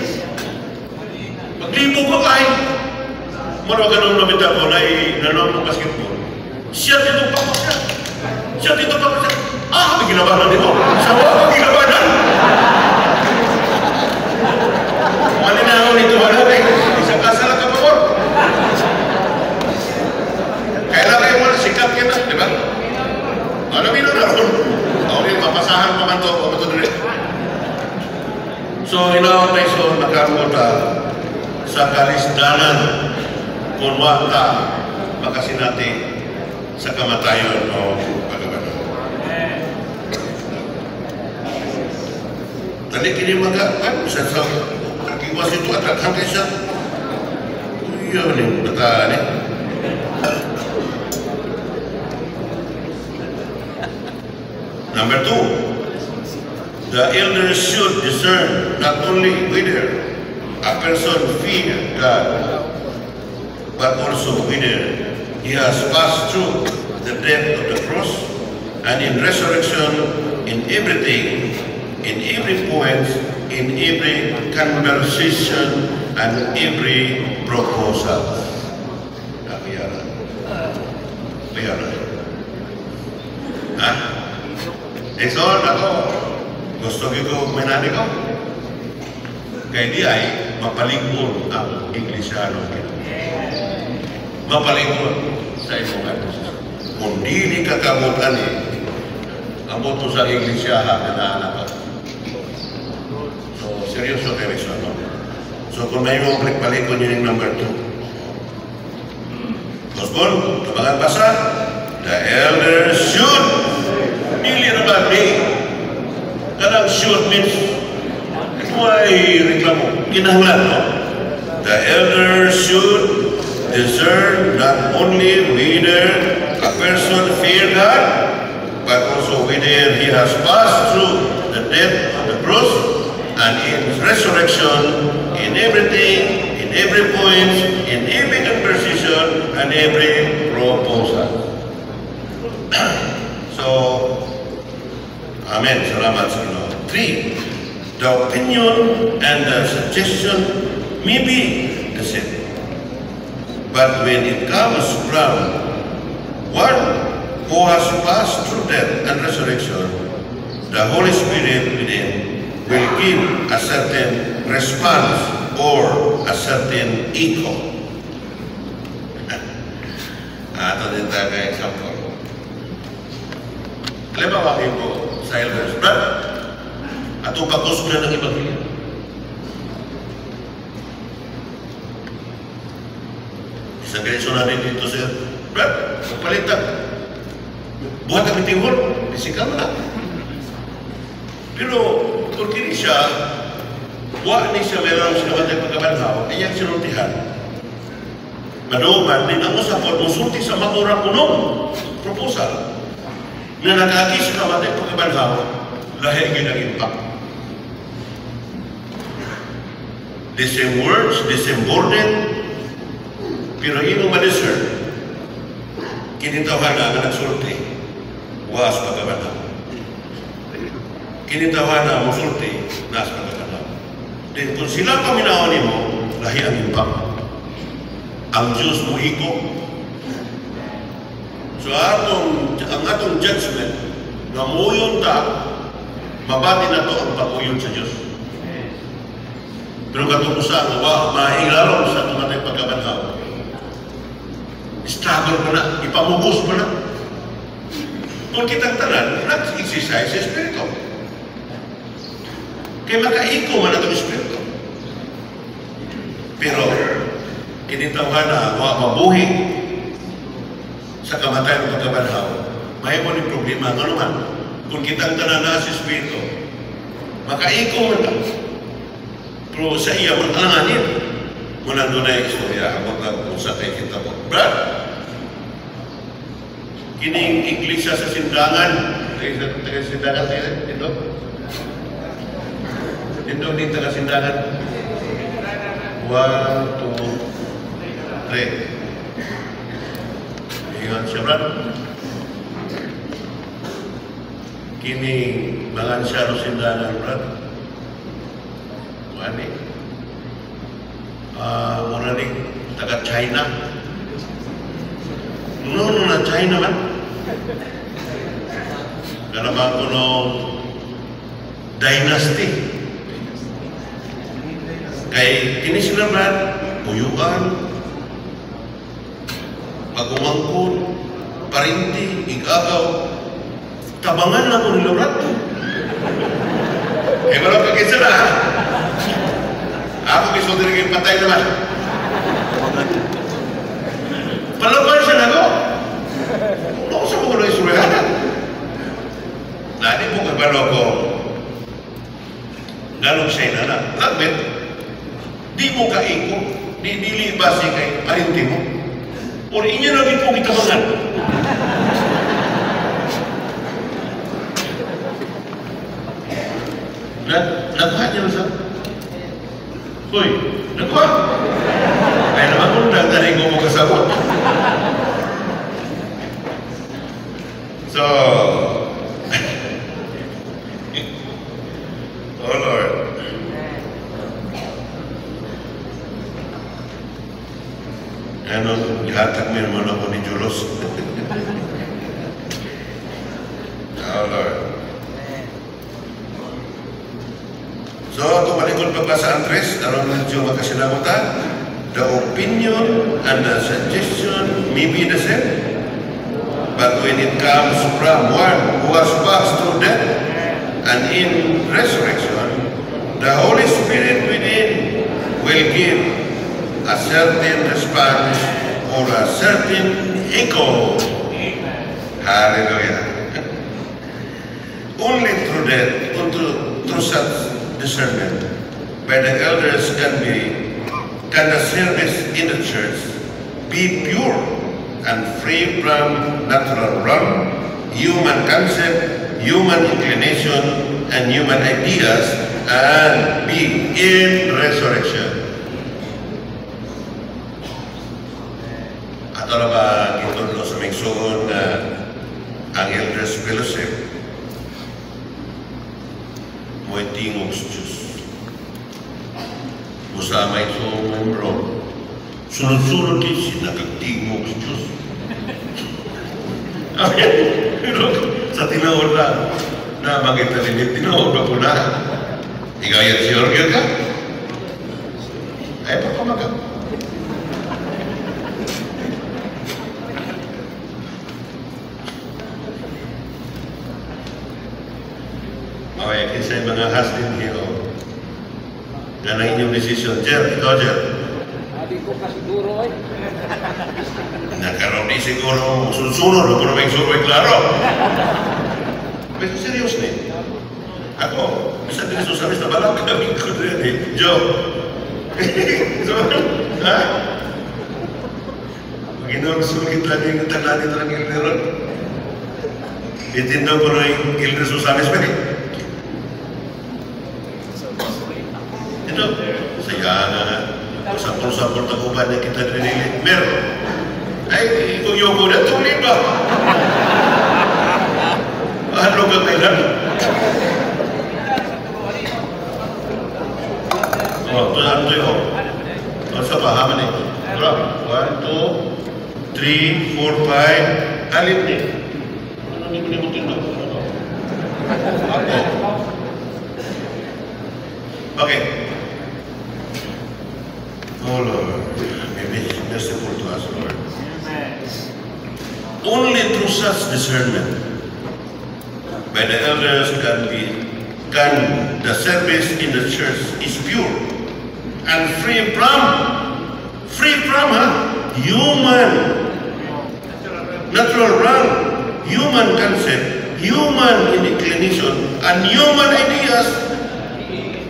Maglibo ko kayo. Maro ganun namita ko na nanong ng basketball. Siya dito pa ko siya. Siya dito pa ko siya. May ginabahan din mo. Sa mga ginabahan. Malinaw nito wala eh. Isang kasala ka pa mo. Kailan kayo mo sikat kita, di ba? Ano minunod? Ako rin, mapasahan pa man ito. So, inaon na iso nakaruta sa kalisdanan kung wata makasinati sa kamatayon o pagkabano. Tadi kini magkakan, sa kiwas itu at hanggang siya. Yun yung bataan eh. Number 2, the elders should discern not only whether a person fears God, but also whether he has passed through the death of the cross and in resurrection, in everything, in every point, in every conversation, and every proposal. Ha? So, ako, gusto ko minani ko. Kaya di ay mapaligod ang Iglesyano. Mapaligod sa imong atos. Kung di kakamutan ang boto sa Iglesia na anak ko. So, seryoso kayo sa ano. So, kung may mga paligod yun yung number 2. Bosbon, kabangan basa, the elders should. Dili naman ni. Kadang should means may reklamo. Kinahanglan, no? The elders should discern not only whether a person fears God, but also whether he has passed through the death of the cross and in resurrection, in everything, in every point, in every conversation, and every proposal. So, Amen. Salamat sa Lord. 3. The opinion and the suggestion may be the same. But when it comes from one who has passed through death and resurrection, the Holy Spirit within will give a certain response or a certain echo. Ito din tayo kay example. Alam ba kayo po sa elders, brad? At upagos na ng Ebanghelyo. Isang ganito na rin dito, sir. Brad, magpalitan. Buhat ang itingol, pisikal na. Pero, kung kini siya, buhat ni siya meron siya matay pagkabanhaw, ay ang sinuntihan. Manuman, din ang usapon, musulti sa maturang unong proposal na nag-agis ka matay pagkabanhaw, lahigin ang impact. The same words, the same burden, pero ino ma-discern, kinitawahan na nagsulti, was pagkabanhaw. Kinitawahan na musulti, nas pagkabanhaw. Then kung sila paminawan mo, lahi ang impact. Ang Diyos mo iko. So ang atong judgment, na muyon ta, mabati na to ang pag-uyon sa Diyos. Pero katukusan, mahilaron sa tumatay pagkabanhaw. Struggle pa na, ipamubos pa na. Kung kitang tanan, nag-exercise sa Espiritu. Kaya makaiko man ang Espiritu. Pero, kinitawhan na mabuhi sa kamatayan ng pagkabanhaw, may mo ni problema nga naman. Kung kitang tanan na sa Espiritu, makaiko man lang. Pero sa iya, magtalanganin. Muna doon na yung istorya, habang kung sa tayo kita po. Brad, kining iglesia sa sindangan, taga sindangan tayo, ito? Ito din taga sindangan. 1, 2, 3. Ingat siya, Brad. Kining mga ansya sa sindangan, Brad. Ano muna rin, taga China. No, na China man. Kanaman ko no dynasty. Kay kini sila brad, puyuan, pagumangkon, parinti, igagaw, tabangan lang ko nila brad. Eh, marang pagkisa na, ha? Ako gusto din patay naman. Palaban siya na ko. Ano sa mga isurihanan? Nani mo kabalo ko. Ganong siya na na. Lagmet, di mo kaiko. Di basi kay parinti mo. O inyo na din po kitabangan. Nagkuhan niya sa... Hoy, nagkuhan! Ay naman kung nagdaring ko mo kasabot. So, oh Lord. Ano, ihatag mo naman ako ni Julos. Oh Lord. So, tumalikod pa ba sa Andres? Aron na siya makasinamutan? The opinion and the suggestion may be the same. But when it comes from one who has passed through death and in resurrection, the Holy Spirit within will give a certain response or a certain echo. Hallelujah. Only through death, through such discernment, by the elders can the service in the church be pure and free from natural wrong, human concept, human inclination, and human ideas, and be in resurrection. Ato na ba gitudlo sa migsuon na ang Elders Fellowship mo'y tingog sa Diyos. Musamay sa membro, sunod-sunod din siya nagtigmog sa Diyos. Pero sa tinawag na magitalinit, tinawag na po na. Igayat si Orgel ka? Ay, papamaga. Okay, kisa'y mga husband niyo. Ganang inyong desisyon. Jer, ikaw, Jer. Hindi ko pa siguro eh. Nagkaroon di siguro sunod-sunod, huwag ko na may suro ay klaro. Pero serious ni. Ako, bisa din susabis na balak kami ko rin eh. Joe. So, ha? Paginoon sumikit lang yung taglan dito ng Ilderon. Itindaw ko na yung Ilder susabis pa rin. Ito, saya nga. Sampul-sampul tagupan yang kita dirilik. Mer, ay, kung yoko na tuloy ba? Ano ka kailan? Oh, tuhan to yun. Masa pahaman eh. 1, 2, 3, 4, 5. Alip ni. Ano ni mo tindog? Ako. Okay. Oh Lord, may be merciful to us, Lord. Only through such discernment, by the elders can the service in the church is pure and free from human natural wrong, human concept, human inclination, and human ideas,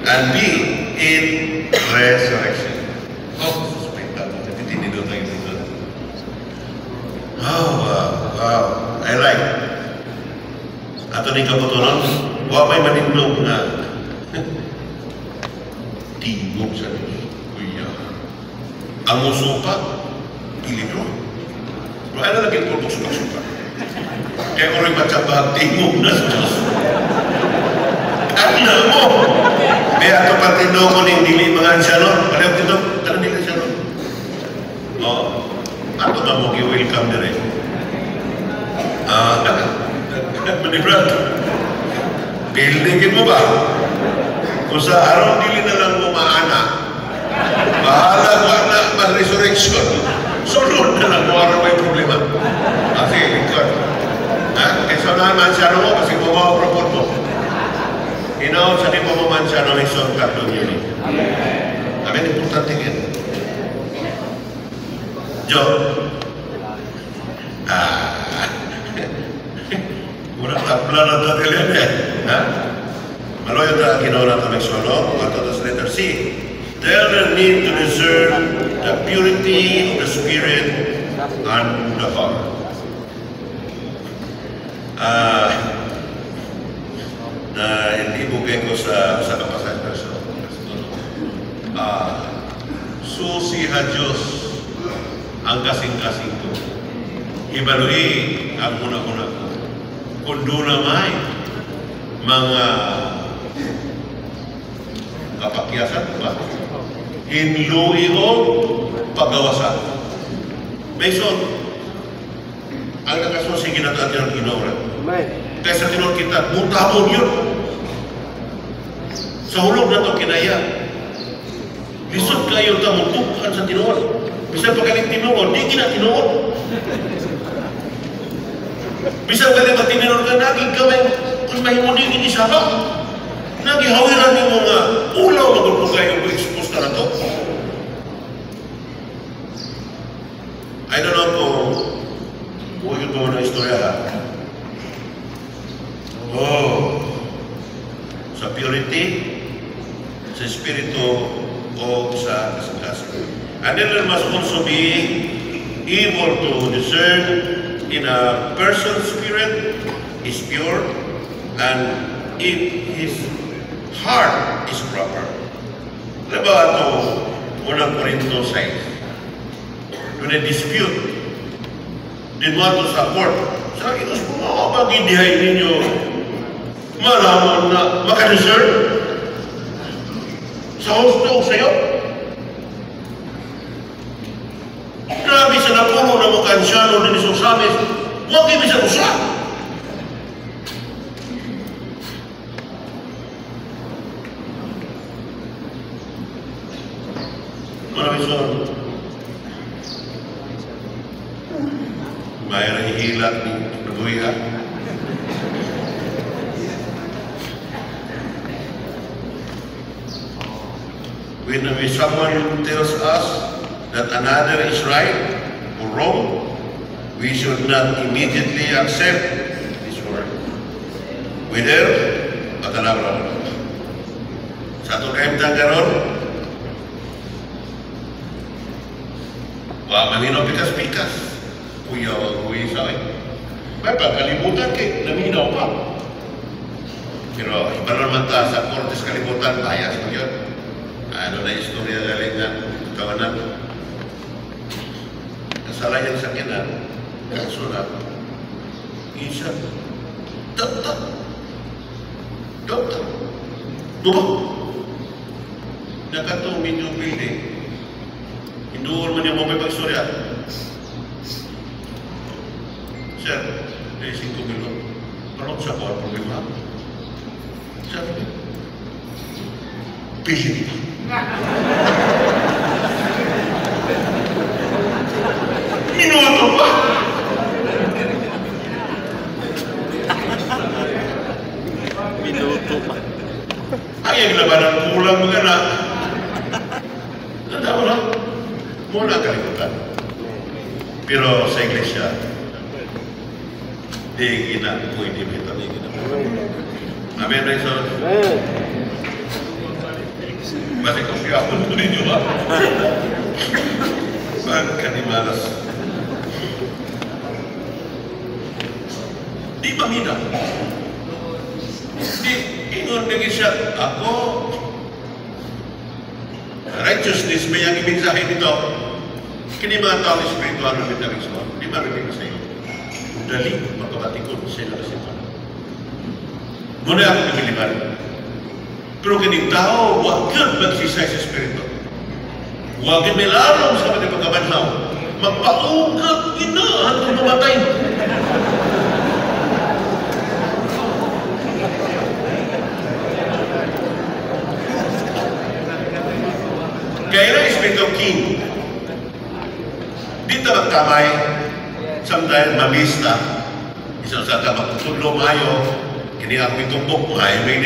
and be in resurrection. Oh, spektakular. Oh, wow. I like. Ato ni kabuturan, wa may manindog na tingog sa Diyos. Kuya. Ang musupa, peligro. Pero ano lagi po suka-suka? Kaya ko rin matsabag, tingog na sa Diyos. Ano mo? May ato patino ko ng dili mga ansyanon. Alam dito, tanong nila ansyanon. Oo. Ato ba mo welcome na rin? Manibrad. Buildingin mo ba? Kung sa araw dili na lang umaana, bahala ko na mag-resurrection. Sunod na lang kung araw may problema. Kasi, ikaw. Kaysa naman siya mo kasi bumawa propor mo. Inaon sa di mo man siya no ison katong yun. Amen. Importante yan. Jo. Muna tabla na tatil yan eh. Maloy na ginawa natin ng solo. Ato sa letter C. The elder need to preserve the purity of the spirit and the heart. na hindi bugay ko sa kapasay person. Susiha Diyos ang kasing-kasing ko. Ibalui ang una-una ko. Kung doon na may mga kapakyasan ba? Hinlui o pagawasan. Mason, ang nakasusi ginatatin ng Ginoo. Kaya sa tinod kita, mutabon yun. Sa hulog na ito kinaya. Lisod kayo tamutukan sa tinod. Bisa pagaling tinod, di kina tinod. Bisa pagaling matinod ka, naging kamay, kung mahimuni inisaba. Nagihawiran yung mga ulaw magpapagay yung expose na ito. I don't know kung huwag yung mga istorya ha. Sa purity, sa espiritu, o sa kasing-kasing. And then there must also be able to discern in a person's spirit is pure and if his heart is proper. Alam ba ito, unang Korinto 6, when a dispute, din mo ito sa court, sabi ko, magindihay ninyo, malaman na makadeserve sa husto sa'yo. Grabe sa napuno na mga kansyano din isang sabes, huwag kayo bisa usap. Maraming son, mayroon hihilat ni Nabuya. When someone tells us that another is right or wrong, we should not immediately accept this word. Whether, matalabra. Sa ito kayong tanggaron, maminaw pikas-pikas. Kuya, kuya sa akin. May pagkalimutan kayo, naminaw pa. Pero iba naman ta sa Kortes kalimutan, bias mo yun. Ano na istorya galing na kawanan. Kasalayan sa kinan, kaso na, isa, doktor. Duba. Nakatong medyo building. Hinduol man yung mga pagstorya. Sir, may 5 milyon. Parang sa kuha problema. Sir, pili dito. Minuto pa! Minuto pa. Ay, ang labanan kulang mga na. Tanda mo na? Muna kalimutan. Pero sa iglesia, di gina pwede bita, di gina. Amen, Rizal? Masih kau siap untuk dijual. Bahkan di malas. Di pamina. Di ingon lagi siya. Ako righteousness may ang ibinsahin nito. Kini mga tao espiritual na bitaring sa di maribig sa iyo. Dali magkabatikon sila sa ito. Muna ako nabiliban. Pero kining tao, huwag ka magsisay sa espiritu. Huwag ka milarong sa mga pagkabanhaw. Magpaugat ina hanggang mamatay. Kaya na Espiritu King. Dito magkamay, samdahil mabista, isang sa tabak tulong ayo, kini ang pitumbok, may